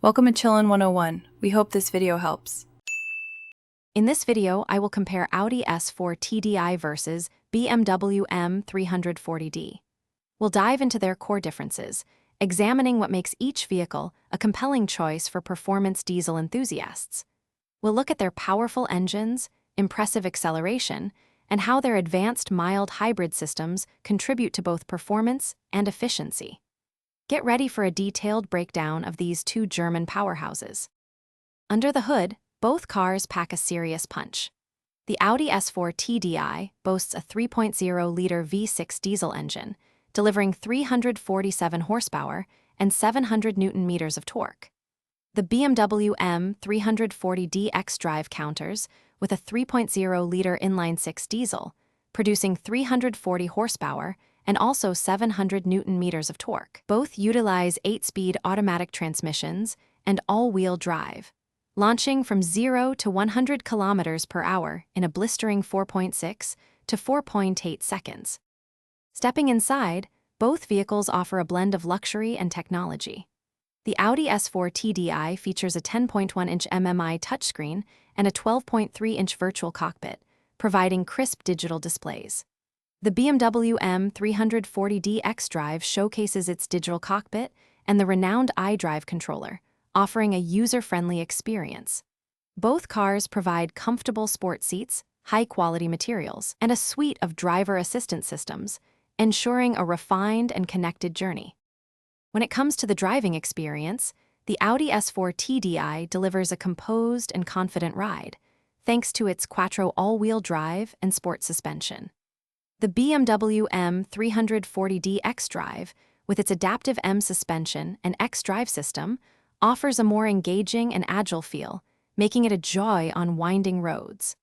Welcome to Chillin' 101. We hope this video helps. In this video, I will compare Audi S4 TDI versus BMW M340D. We'll dive into their core differences, examining what makes each vehicle a compelling choice for performance diesel enthusiasts. We'll look at their powerful engines, impressive acceleration, and how their advanced mild hybrid systems contribute to both performance and efficiency. Get ready for a detailed breakdown of these two German powerhouses. Under the hood, both cars pack a serious punch. The Audi S4 TDI boasts a 3.0-liter V6 diesel engine, delivering 347 horsepower and 700 newton-meters of torque. The BMW M340D xDrive counters with a 3.0-liter inline-six diesel, producing 340 horsepower and also 700 newton-meters of torque. Both utilize 8-speed automatic transmissions and all-wheel drive, launching from 0 to 100 kilometers per hour in a blistering 4.6 to 4.8 seconds. Stepping inside, both vehicles offer a blend of luxury and technology. The Audi S4 TDI features a 10.1-inch MMI touchscreen and a 12.3-inch virtual cockpit, providing crisp digital displays. The BMW M340D xDrive showcases its digital cockpit and the renowned iDrive controller, offering a user-friendly experience. Both cars provide comfortable sport seats, high-quality materials, and a suite of driver assistance systems, ensuring a refined and connected journey. When it comes to the driving experience, the Audi S4 TDI delivers a composed and confident ride, thanks to its quattro all-wheel drive and sport suspension. The BMW M340D xDrive, with its adaptive M suspension and xDrive system, offers a more engaging and agile feel, making it a joy on winding roads.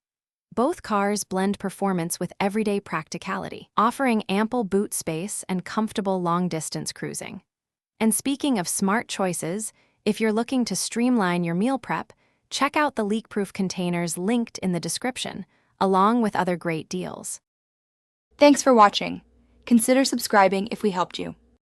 Both cars blend performance with everyday practicality, offering ample boot space and comfortable long-distance cruising. And speaking of smart choices, if you're looking to streamline your meal prep, check out the leak-proof containers linked in the description, along with other great deals. Thanks for watching. Consider subscribing if we helped you.